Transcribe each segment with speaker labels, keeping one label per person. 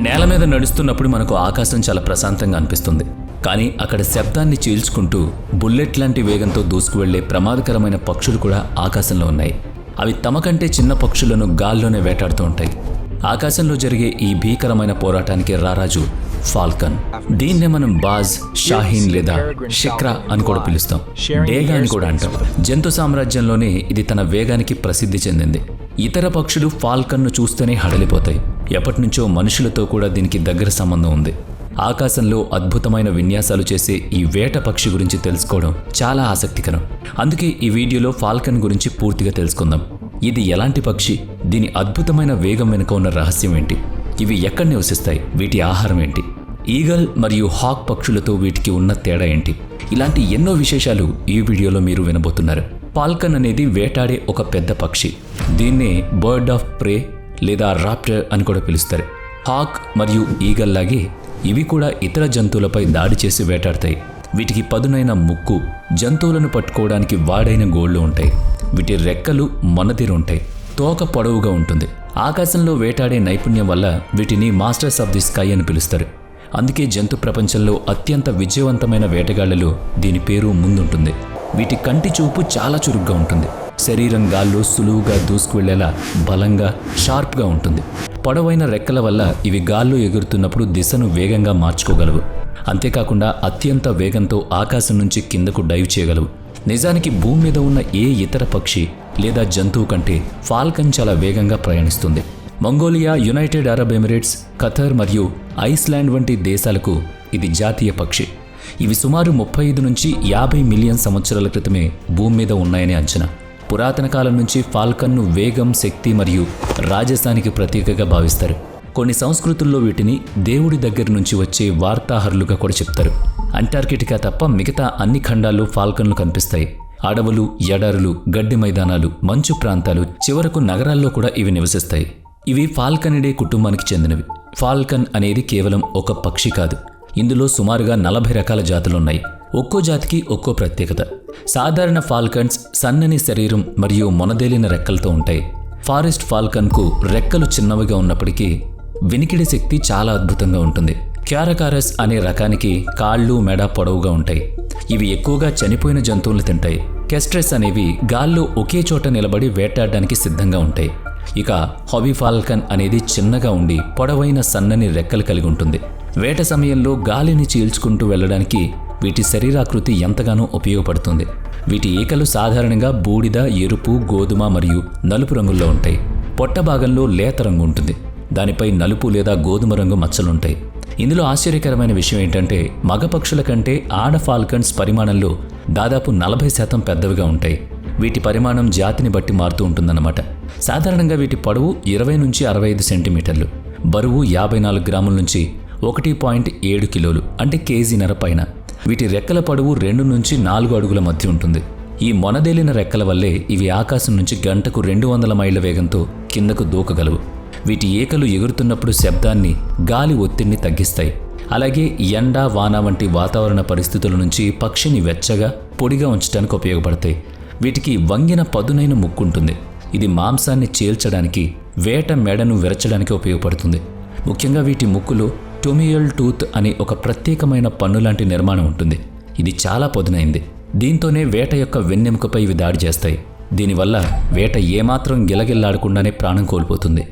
Speaker 1: నేల మీద నడుస్తున్నప్పుడు మనకు ఆకాశం చాలా ప్రశాంతంగా అనిపిస్తుంది. కానీ అక్కడ శబ్దాన్ని చీల్చుకుంటూ బుల్లెట్ లాంటి వేగంతో దూసుకువెళ్లే ప్రమాదకరమైన పక్షులు కూడా ఆకాశంలో ఉన్నాయి. అవి తమ కంటే చిన్న పక్షులను గాల్లోనే వేటాడుతూ ఉంటాయి. ఆకాశంలో జరిగే ఈ భీకరమైన పోరాటానికి రారాజు ఫాల్కన్. దీన్నే మనం బాజ్, షాహీన్ లేదా షిక్రా అని కూడా పిలుస్తాం. డేగా అని కూడా అంటాం. జంతు సామ్రాజ్యంలోనే ఇది తన వేగానికి ప్రసిద్ధి చెందింది. ఇతర పక్షులు ఫాల్కన్ను చూస్తేనే హడలిపోతాయి. ఎప్పటినుంచో మనుషులతో కూడా దీనికి దగ్గర సంబంధం ఉంది. ఆకాశంలో అద్భుతమైన విన్యాసాలు చేసే ఈ వేట పక్షి గురించి తెలుసుకోవడం చాలా ఆసక్తికరం. అందుకే ఈ వీడియోలో ఫాల్కన్ గురించి పూర్తిగా తెలుసుకుందాం. ఇది ఎలాంటి పక్షి, దీని అద్భుతమైన వేగం వెనుక ఉన్న రహస్యం ఏంటి, ఇవి ఎక్కడ నివసిస్తాయి, వీటి ఆహారం ఏంటి, ఈగల్ మరియు హాక్ పక్షులతో వీటికి ఉన్న తేడా ఏంటి, ఇలాంటి ఎన్నో విశేషాలు ఈ వీడియోలో మీరు వినబోతున్నారు. ఫాల్కన్ అనేది వేటాడే ఒక పెద్ద పక్షి. దీన్నే బర్డ్ ఆఫ్ ప్రే లేదా రాప్టర్ అని కూడా పిలుస్తారు. హాక్ మరియు ఈగల్ లాగే ఇవి కూడా ఇతర జంతువులపై దాడి చేసి వేటాడతాయి. వీటికి పదునైన ముక్కు, జంతువులను పట్టుకోవడానికి వాడైన గోళ్లు ఉంటాయి. వీటి రెక్కలు మొనతీరుంటాయి. తోక పొడవుగా ఉంటుంది. ఆకాశంలో వేటాడే నైపుణ్యం వల్ల వీటిని మాస్టర్స్ ఆఫ్ ది స్కై అని పిలుస్తారు. అందుకే జంతు ప్రపంచంలో అత్యంత విజయవంతమైన వేటగాళ్లలో దీని పేరు ముందుంటుంది. వీటి కంటి చూపు చాలా చురుగ్గా ఉంటుంది. శరీరం గాల్లో సులువుగా దూసుకువెళ్లేలా బలంగా, షార్ప్గా ఉంటుంది. పొడవైన రెక్కల వల్ల ఇవి గాల్లో ఎగురుతున్నప్పుడు దిశను వేగంగా మార్చుకోగలవు. అంతేకాకుండా అత్యంత వేగంతో ఆకాశం నుంచి కిందకు డైవ్ చేయగలవు. నిజానికి భూమి మీద ఉన్న ఏ ఇతర పక్షి లేదా జంతువు కంటే ఫాల్కన్ చాలా వేగంగా ప్రయాణిస్తుంది. Mongolia, United Arab Emirates, Qatar మరియు ఐస్లాండ్ వంటి దేశాలకు ఇది జాతీయ పక్షి. ఇవి సుమారు 35 నుంచి 50 మిలియన్ సంవత్సరాల క్రితమే భూమి మీద ఉన్నాయని అంచనా. పురాతన కాలం నుంచి ఫాల్కన్ను వేగం, శక్తి మరియు రాజసానికి ప్రతీకగా భావిస్తారు. కొన్ని సంస్కృతుల్లో వీటిని దేవుడి దగ్గర నుంచి వచ్చే వార్తాహరులుగా కూడా చెప్తారు. అంటార్కిటికా తప్ప మిగతా అన్ని ఖండాల్లో ఫాల్కన్లు కనిపిస్తాయి. అడవులు, ఎడారులు, గడ్డి మైదానాలు, మంచు ప్రాంతాలు, చివరకు నగరాల్లో కూడా ఇవి నివసిస్తాయి. ఇవి ఫాల్కనిడే కుటుంబానికి చెందినవి. ఫాల్కన్ అనేది కేవలం ఒక పక్షి కాదు. ఇందులో సుమారుగా 40 రకాల జాతులున్నాయి. ఒక్కో జాతికి ఒక్కో ప్రత్యేకత. సాధారణ ఫాల్కన్స్ సన్నని శరీరం మరియు మొనదేలిన రెక్కలతో ఉంటాయి. ఫారెస్ట్ ఫాల్కన్కు రెక్కలు చిన్నవిగా ఉన్నప్పటికీ వినికిడి శక్తి చాలా అద్భుతంగా ఉంటుంది. క్యారకారస్ అనే రకానికి కాళ్ళు, మెడ పొడవుగా ఉంటాయి. ఇవి ఎక్కువగా చనిపోయిన జంతువులను తింటాయి. కెస్ట్రెస్ అనేవి గాల్లో ఒకే చోట నిలబడి వేటాడడానికి సిద్ధంగా ఉంటాయి. ఇక హాబీ ఫాల్కన్ అనేది చిన్నగా ఉండి పొడవైన సన్నని రెక్కలు కలిగి ఉంటుంది. వేట సమయంలో గాలిని చీల్చుకుంటూ వెళ్లడానికి వీటి శరీరాకృతి ఎంతగానో ఉపయోగపడుతుంది. వీటి ఈకలు సాధారణంగా బూడిద, ఎరుపు, గోధుమ మరియు నలుపు రంగుల్లో ఉంటాయి. పొట్ట భాగంలో లేత రంగు ఉంటుంది. దానిపై నలుపు లేదా గోధుమ రంగు మచ్చలుంటాయి. ఇందులో ఆశ్చర్యకరమైన విషయం ఏంటంటే మగ పక్షుల కంటే ఆడ ఫాల్కన్స్ పరిమాణంలో దాదాపు 40% పెద్దవిగా ఉంటాయి. వీటి పరిమాణం జాతిని బట్టి మారుతూ ఉంటుందన్నమాట. సాధారణంగా వీటి పొడవు 20 నుంచి 65 సెంటీమీటర్లు, బరువు 54 గ్రాముల నుంచి 1.7 కిలోలు అంటే కేజీన్నర పైన. వీటి రెక్కల పొడవు 2 నుంచి 4 అడుగుల మధ్య ఉంటుంది. ఈ మొనదేలిన రెక్కల వల్లే ఇవి ఆకాశం నుంచి గంటకు 200 మైళ్ళ వేగంతో కిందకు దూకగలవు. వీటి ఈకలు ఎగురుతున్నప్పుడు శబ్దాన్ని, గాలి ఒత్తిడిని తగ్గిస్తాయి. అలాగే ఎండ, వాన వంటి వాతావరణ పరిస్థితుల నుంచి పక్షిని వెచ్చగా, పొడిగా ఉంచడానికి ఉపయోగపడతాయి. వీటికి వంగిన పదునైన ముక్కు ఉంటుంది. ఇది మాంసాన్ని చీల్చడానికి, వేట మెడను విరచడానికి ఉపయోగపడుతుంది. ముఖ్యంగా వీటి ముక్కులో టొమియల్ టూత్ అనే ఒక ప్రత్యేకమైన పన్నులాంటి నిర్మాణం ఉంటుంది. ఇది చాలా పదునైంది. దీంతోనే వేట యొక్క వెన్నెముకపై ఇవి దాడి చేస్తాయి. దీనివల్ల వేట ఏమాత్రం గిలగిల్లాడకుండానే ప్రాణం కోల్పోతుంది.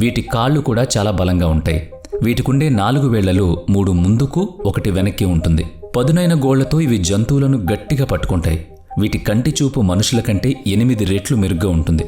Speaker 1: వీటి కాళ్ళు కూడా చాలా బలంగా ఉంటాయి. వీటికుండే 4 వేళ్లలో 3 ముందుకు, 1 వెనక్కి ఉంటుంది. పదునైన గోళ్లతో ఇవి జంతువులను గట్టిగా పట్టుకుంటాయి. వీటి కంటి చూపు మనుషుల కంటే 8 రెట్లు మెరుగ్గా ఉంటుంది.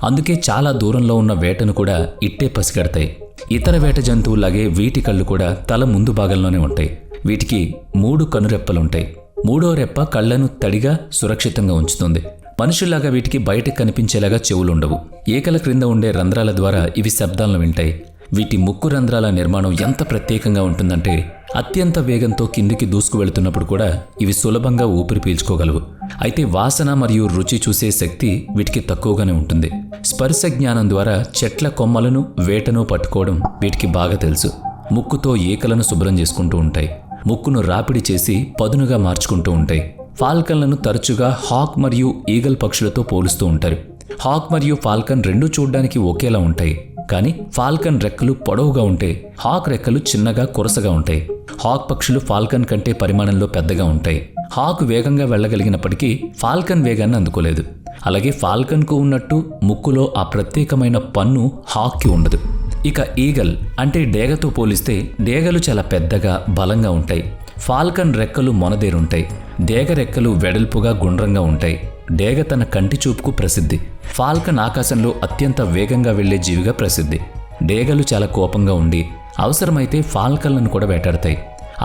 Speaker 1: అందుకే చాలా దూరంలో ఉన్న వేటను కూడా ఇట్టే పసిగడతాయి. ఇతర వేట జంతువులాగే వీటి కళ్ళు కూడా తల ముందు భాగంలోనే ఉంటాయి. వీటికి 3 కనురెప్పలుంటాయి. 3వ రెప్ప కళ్లను తడిగా, సురక్షితంగా ఉంచుతుంది. మనుషుల్లాగా వీటికి బయటకు కనిపించేలాగా చెవులుండవు. ఈకల క్రింద ఉండే రంధ్రాల ద్వారా ఇవి శబ్దాలను వింటాయి. వీటి ముక్కు రంధ్రాల నిర్మాణం ఎంత ప్రత్యేకంగా ఉంటుందంటే అత్యంత వేగంతో కిందికి దూసుకు వెళుతున్నప్పుడు కూడా ఇవి సులభంగా ఊపిరి పీల్చుకోగలవు. అయితే వాసన మరియు రుచి చూసే శక్తి వీటికి తక్కువగానే ఉంటుంది. స్పర్శ జ్ఞానం ద్వారా చెట్ల కొమ్మలను, వేటను పట్టుకోవడం వీటికి బాగా తెలుసు. ముక్కుతో ఈకలను శుభ్రం చేసుకుంటూ ఉంటాయి. ముక్కును రాపిడి చేసి పదునుగా మార్చుకుంటూ ఉంటాయి. ఫాల్కన్లను తరచుగా హాక్ మరియు ఈగల్ పక్షులతో పోలుస్తూ ఉంటారు. హాక్ మరియు ఫాల్కన్ రెండూ చూడ్డానికి ఒకేలా ఉంటాయి. కానీ ఫాల్కన్ రెక్కలు పొడవుగా ఉంటే హాక్ రెక్కలు చిన్నగా కొరసగా ఉంటాయి. హాక్ పక్షులు ఫాల్కన్ కంటే పరిమాణంలో పెద్దగా ఉంటాయి. హాక్ వేగంగా వెళ్ళగలిగినప్పటికీ ఫాల్కన్ వేగాన్ని అందుకోలేదు. అలాగే ఫాల్కన్కు ఉన్నట్టు ముక్కులో ఆ ప్రత్యేకమైన పన్ను హాక్కి ఉండదు. ఇక ఈగల్ అంటే డేగతో పోలిస్తే డేగలు చాలా పెద్దగా బలంగా ఉంటాయి. ఫాల్కన్ రెక్కలు మొనదేరుంటాయి. డేగ రెక్కలు వెడల్పుగా గుండ్రంగా ఉంటాయి. డేగ తన కంటి చూపుకు ప్రసిద్ధి. ఫాల్కన్ ఆకాశంలో అత్యంత వేగంగా వెళ్లే జీవిగా ప్రసిద్ధి. డేగలు చాలా కోపంగా ఉండి అవసరమైతే ఫాల్కన్లను కూడా వేటాడతాయి.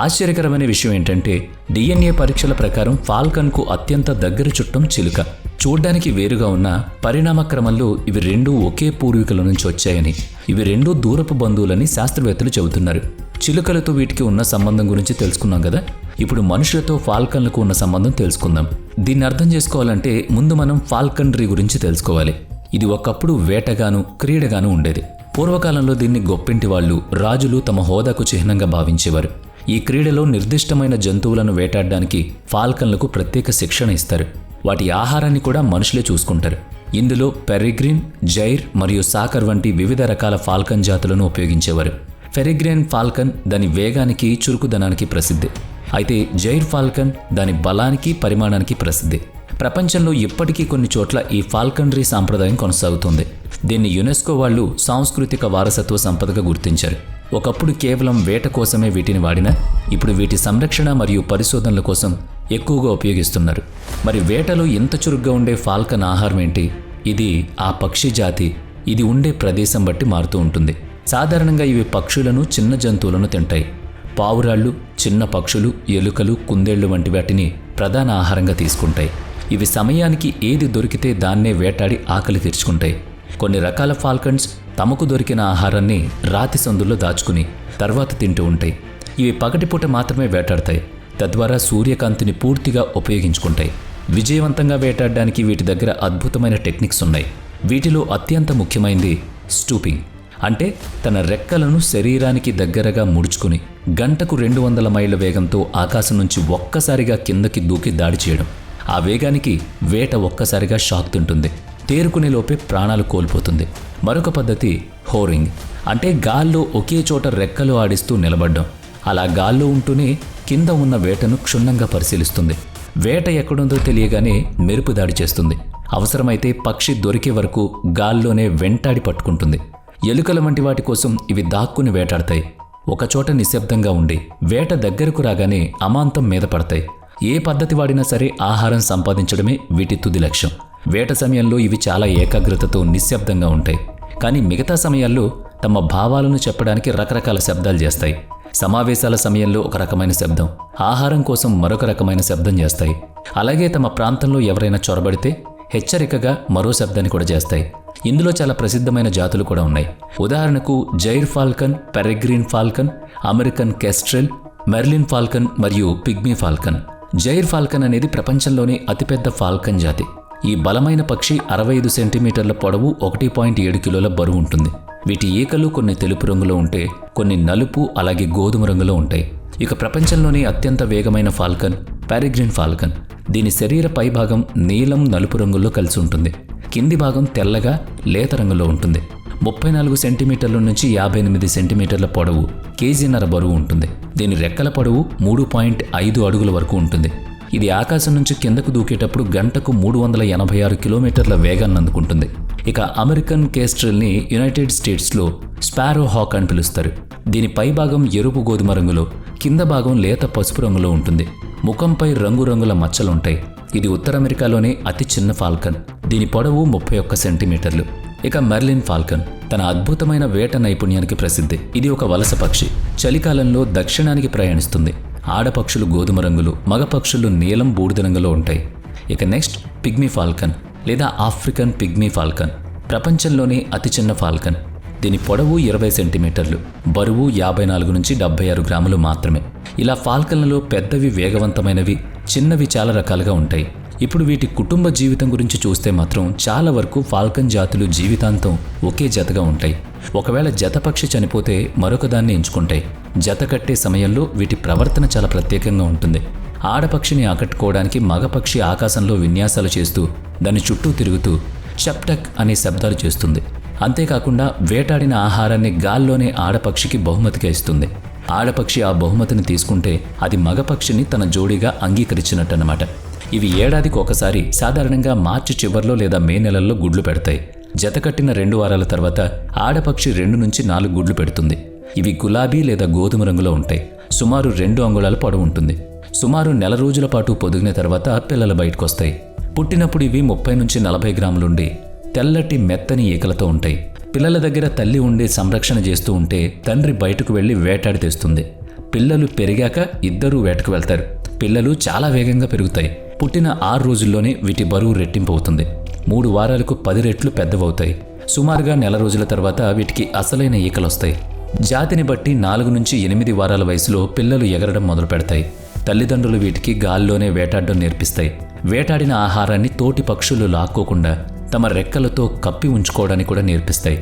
Speaker 1: ఆశ్చర్యకరమైన విషయం ఏంటంటే DNA పరీక్షల ప్రకారం ఫాల్కన్కు అత్యంత దగ్గర చుట్టం చిలుక. చూడ్డానికి వేరుగా ఉన్న పరిణామ క్రమంలో ఇవి రెండూ ఒకే పూర్వీకుల నుంచి వచ్చాయని, ఇవి రెండూ దూరపు బంధువులని శాస్త్రవేత్తలు చెబుతున్నారు. చిలుకలతో వీటికి ఉన్న సంబంధం గురించి తెలుసుకున్నాం కదా. ఇప్పుడు మనుషులతో ఫాల్కన్లకు ఉన్న సంబంధం తెలుసుకుందాం. దీన్ని అర్థం చేసుకోవాలంటే ముందు మనం ఫాల్కనరీ గురించి తెలుసుకోవాలి. ఇది ఒకప్పుడు వేటగాను క్రీడగాను ఉండేది. పూర్వకాలంలో దీన్ని గొప్పింటి వాళ్ళు, రాజులు తమ హోదాకు చిహ్నంగా భావించేవారు. ఈ క్రీడలో నిర్దిష్టమైన జంతువులను వేటాడడానికి ఫాల్కన్లకు ప్రత్యేక శిక్షణ ఇస్తారు. వాటి ఆహారాన్ని కూడా మనుషులే చూసుకుంటారు. ఇందులో పెరిగ్రిన్, జైర్ మరియు సాకర్ వంటి వివిధ రకాల ఫాల్కన్ జాతులను ఉపయోగించేవారు. పెరిగ్రిన్ ఫాల్కన్ దాని వేగానికి, చురుకుదనానికి ప్రసిద్ధి. అయితే జైర్ ఫాల్కన్ దాని బలానికి, పరిమాణానికి ప్రసిద్ధి. ప్రపంచంలో ఇప్పటికీ కొన్ని చోట్ల ఈ ఫాల్కనరీ సాంప్రదాయం కొనసాగుతుంది. దీన్ని యునెస్కో వాళ్ళు సాంస్కృతిక వారసత్వ సంపదగా గుర్తించారు. ఒకప్పుడు కేవలం వేట కోసమే వీటిని వాడినా ఇప్పుడు వీటి సంరక్షణ మరియు పరిశోధనల కోసం ఎక్కువగా ఉపయోగిస్తున్నారు. మరి వేటలో ఎంత చురుగ్గా ఉండే ఫాల్కన్ ఆహారం ఏంటి? ఇది ఆ పక్షి జాతి, ఇది ఉండే ప్రదేశం బట్టి మారుతూ ఉంటుంది. సాధారణంగా ఇవి పక్షులను, చిన్న జంతువులను తింటాయి. పావురాళ్ళు, చిన్న పక్షులు, ఎలుకలు, కుందేళ్లు వంటి వాటిని ప్రధాన ఆహారంగా తీసుకుంటాయి. ఇవి సమయానికి ఏది దొరికితే దాన్నే వేటాడి ఆకలి తీర్చుకుంటాయి. కొన్ని రకాల ఫాల్కన్స్ తమకు దొరికిన ఆహారాన్ని రాతి సందుల్లో దాచుకుని తర్వాత తింటూ ఉంటాయి. ఇవి పగటిపూట మాత్రమే వేటాడతాయి. తద్వారా సూర్యకాంతిని పూర్తిగా ఉపయోగించుకుంటాయి. విజయవంతంగా వేటాడడానికి వీటి దగ్గర అద్భుతమైన టెక్నిక్స్ ఉన్నాయి. వీటిలో అత్యంత ముఖ్యమైనది స్టూపింగ్. అంటే తన రెక్కలను శరీరానికి దగ్గరగా ముడుచుకుని గంటకు 200 మైళ్ళ వేగంతో ఆకాశం నుంచి ఒక్కసారిగా కిందకి దూకి దాడి చేయడం. ఆ వేగానికి వేట ఒక్కసారిగా షాక్ తింటుంది. తేరుకునే లోపే ప్రాణాలు కోల్పోతుంది. మరొక పద్ధతి హోరింగ్. అంటే గాల్లో ఒకే చోట రెక్కలు ఆడిస్తూ నిలబడ్డం. అలా గాల్లో ఉంటూనే కింద ఉన్న వేటను క్షుణ్ణంగా పరిశీలిస్తుంది. వేట ఎక్కడుందో తెలియగానే మెరుపు దాడి చేస్తుంది. అవసరమైతే పక్షి దొరికే వరకు గాల్లోనే వెంటాడి పట్టుకుంటుంది. ఎలుకల వంటి వాటి కోసం ఇవి దాక్కుని వేటాడతాయి. ఒకచోట నిశ్శబ్దంగా ఉండి వేట దగ్గరకు రాగానే అమాంతం మీద పడతాయి. ఏ పద్ధతి వాడినా సరే ఆహారం సంపాదించడమే వీటి తుది లక్ష్యం. వేట సమయంలో ఇవి చాలా ఏకాగ్రతతో నిశ్శబ్దంగా ఉంటాయి. కానీ మిగతా సమయాల్లో తమ భావాలను చెప్పడానికి రకరకాల శబ్దాలు చేస్తాయి. సమావేశాల సమయంలో ఒక రకమైన శబ్దం, ఆహారం కోసం మరొక రకమైన శబ్దం చేస్తాయి. అలాగే తమ ప్రాంతంలో ఎవరైనా చొరబడితే హెచ్చరికగా మరో శబ్దాన్ని కూడా చేస్తాయి. ఇందులో చాలా ప్రసిద్ధమైన జాతులు కూడా ఉన్నాయి. ఉదాహరణకు gyr falcon, peregrine falcon, American kestrel, merlin falcon మరియు పిగ్మీ ఫాల్కన్. జైర్ ఫాల్కన్ అనేది ప్రపంచంలోనే అతిపెద్ద ఫాల్కన్ జాతి. ఈ బలమైన పక్షి 65 సెంటీమీటర్ల పొడవు, 1.7 కిలోల బరువు ఉంటుంది. వీటి ఈకలు కొన్ని తెలుపు రంగులో ఉంటే కొన్ని నలుపు, అలాగే గోధుమ రంగులో ఉంటాయి. ఇక ప్రపంచంలోనే అత్యంత వేగమైన ఫాల్కన్ పెరిగ్రిన్ ఫాల్కన్. దీని శరీర పైభాగం నీలం, నలుపు రంగుల్లో కలిసి ఉంటుంది. కింది భాగం తెల్లగా లేత రంగులో ఉంటుంది. 34 సెంటీమీటర్ల నుంచి 58 సెంటీమీటర్ల పొడవు, కేజీన్నర బరువు ఉంటుంది. దీని రెక్కల పొడవు 3.5 అడుగుల వరకు ఉంటుంది. ఇది ఆకాశం నుంచి కిందకు దూకేటప్పుడు గంటకు 386 కిలోమీటర్ల వేగాన్ని అందుకుంటుంది. ఇక అమెరికన్ కేస్ట్రెల్ని యునైటెడ్ స్టేట్స్లో స్పారో హాక్ అని పిలుస్తారు. దీని పైభాగం ఎరుపు గోధుమ రంగులో, కింద భాగం లేత పసుపు రంగులో ఉంటుంది. ముఖంపై రంగురంగుల మచ్చలుంటాయి. ఇది ఉత్తర అమెరికాలోనే అతి చిన్న ఫాల్కన్. దీని పొడవు 31 సెంటీమీటర్లు. ఇక మెర్లిన్ ఫాల్కన్ తన అద్భుతమైన వేట నైపుణ్యానికి ప్రసిద్ధి. ఇది ఒక వలస పక్షి. చలికాలంలో దక్షిణానికి ప్రయాణిస్తుంది. ఆడపక్షులు గోధుమ రంగులు, మగ పక్షులు నీలం, బూడిద రంగులో ఉంటాయి. ఇక నెక్స్ట్ పిగ్మీ ఫాల్కన్ లేదా ఆఫ్రికన్ పిగ్మీ ఫాల్కన్. ప్రపంచంలోనే అతి చిన్న ఫాల్కన్. దీని పొడవు 20 సెంటీమీటర్లు, బరువు 54 నుంచి 76 గ్రాములు మాత్రమే. ఇలా ఫాల్కన్లలో పెద్దవి వేగవంతమైనవి, చిన్నవి చాలా రకాలుగా ఉంటాయి. ఇప్పుడు వీటి కుటుంబ జీవితం గురించి చూస్తే మాత్రం చాలా వరకు ఫాల్కన్ జాతులు జీవితాంతం ఒకే జతగా ఉంటాయి. ఒకవేళ జత పక్షి చనిపోతే మరొక దాన్ని ఎంచుకుంటాయి. జత కట్టే సమయంలో వీటి ప్రవర్తన చాలా ప్రత్యేకంగా ఉంటుంది. ఆడపక్షిని ఆకట్టుకోవడానికి మగపక్షి ఆకాశంలో విన్యాసాలు చేస్తూ దాని చుట్టూ తిరుగుతూ చప్టక్ అనే శబ్దాలు చేస్తుంది. అంతేకాకుండా వేటాడిన ఆహారాన్ని గాల్లోనే ఆడపక్షికి బహుమతిగా ఇస్తుంది. ఆడపక్షి ఆ బహుమతిని తీసుకుంటే అది మగపక్షిని తన జోడీగా అంగీకరించినట్టన్నమాట. ఇవి ఏడాదికి ఒకసారి సాధారణంగా మార్చి చివర్లో లేదా మే నెలల్లో గుడ్లు పెడతాయి. జతకట్టిన 2 వారాల తర్వాత ఆడపక్షి 2 నుంచి 4 గుడ్లు పెడుతుంది. ఇవి గులాబీ లేదా గోధుమ రంగులో ఉంటాయి. సుమారు 2 అంగుళాల పొడవు ఉంటుంది. సుమారు నెల రోజుల పాటు పొదిగిన తర్వాత పిల్లలు బయటకొస్తాయి. పుట్టినప్పుడు ఇవి 30 నుంచి 40 గ్రాములుండి తెల్లటి మెత్తని ఈకలతో ఉంటాయి. పిల్లల దగ్గర తల్లి ఉండి సంరక్షణ చేస్తూ ఉంటే తండ్రి బయటకు వెళ్లి వేటాడి తెస్తుంది. పిల్లలు పెరిగాక ఇద్దరూ వేటకు వెళ్తారు. పిల్లలు చాలా వేగంగా పెరుగుతాయి. పుట్టిన 6 రోజుల్లోనే వీటి బరువు రెట్టింపు అవుతుంది. 3 వారాలకు 10 రెట్లు పెద్దవవుతాయి. సుమారుగా నెల రోజుల తర్వాత వీటికి అసలైన ఈకలొస్తాయి. జాతిని బట్టి 4 నుంచి 8 వారాల వయసులో పిల్లలు ఎగరడం మొదలు పెడతాయి. తల్లిదండ్రులు వీటికి గాల్లోనే వేటాడడం నేర్పిస్తాయి. వేటాడిన ఆహారాన్ని తోటి పక్షులు లాక్కోకుండా తమ రెక్కలతో కప్పి ఉంచుకోవడానికి కూడా నేర్పిస్తాయి.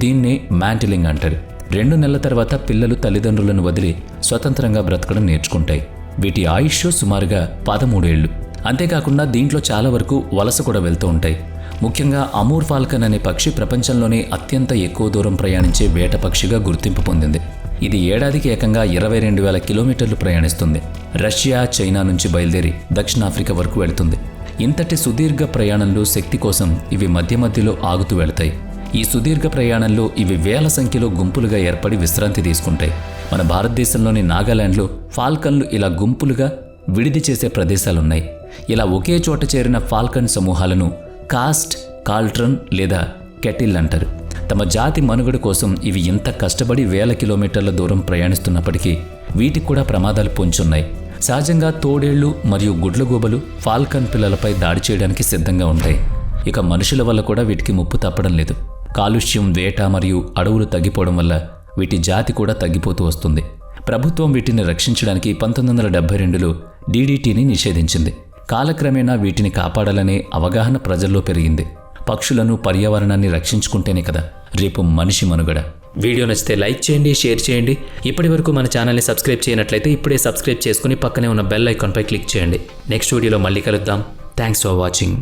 Speaker 1: దీన్నే మ్యాంటిలింగ్ అంటారు. 2 నెలల తర్వాత పిల్లలు తల్లిదండ్రులను వదిలి స్వతంత్రంగా బ్రతకడం నేర్చుకుంటాయి. వీటి ఆయుష్ సుమారుగా 13 ఏళ్లు. అంతేకాకుండా దీంట్లో చాలా వరకు వలస కూడా వెళ్తూ ఉంటాయి. ముఖ్యంగా అమూర్ ఫాల్కన్ అనే పక్షి ప్రపంచంలోనే అత్యంత ఎక్కువ దూరం ప్రయాణించే వేట పక్షిగా గుర్తింపు పొందింది. ఇది ఏడాదికి ఏకంగా 22,000 కిలోమీటర్లు ప్రయాణిస్తుంది. రష్యా, చైనా నుంచి బయలుదేరి దక్షిణాఫ్రికా వరకు వెళుతుంది. ఇంతటి సుదీర్ఘ ప్రయాణంలో శక్తి కోసం ఇవి మధ్య మధ్యలో ఆగుతూ వెళతాయి. ఈ సుదీర్ఘ ప్రయాణంలో ఇవి వేల సంఖ్యలో గుంపులుగా ఏర్పడి విశ్రాంతి తీసుకుంటాయి. మన భారతదేశంలోని నాగాలాండ్లో ఫాల్కన్లు ఇలా గుంపులుగా విడిది చేసే ప్రదేశాలున్నాయి. ఇలా ఒకే చోట చేరిన ఫాల్కన్ సమూహాలను కాస్ట్, కాల్ట్రన్ లేదా కెటిల్ అంటారు. తమ జాతి మనుగడ కోసం ఇవి ఇంత కష్టపడి వేల కిలోమీటర్ల దూరం ప్రయాణిస్తున్నప్పటికీ వీటికి కూడా ప్రమాదాలు పొంచున్నాయి. సహజంగా తోడేళ్లు మరియు గుడ్లగూబలు ఫాల్కన్ పిల్లలపై దాడి చేయడానికి సిద్ధంగా ఉంటాయి. ఇక మనుషుల వల్ల కూడా వీటికి ముప్పు తప్పడం లేదు. కాలుష్యం, వేట మరియు అడవులు తగ్గిపోవడం వల్ల వీటి జాతి కూడా తగ్గిపోతూ వస్తుంది. ప్రభుత్వం వీటిని రక్షించడానికి 1972లో DDTని నిషేధించింది. కాలక్రమేణా వీటిని కాపాడాలనే అవగాహన ప్రజల్లో పెరిగింది. పక్షులను, పర్యావరణాన్ని రక్షించుకుంటేనే కదా రేపు మనిషి మనుగడ. వీడియో నచ్చితే లైక్ చేయండి, షేర్ చేయండి. ఇప్పటి వరకు మన ఛానల్ని సబ్స్క్రైబ్ చేయనట్లయితే ఇప్పుడే సబ్స్క్రైబ్ చేసుకుని పక్కనే ఉన్న బెల్ ఐకాన్పై క్లిక్ చేయండి. నెక్స్ట్ వీడియోలో మళ్ళీ కలుద్దాం. Thanks for watching.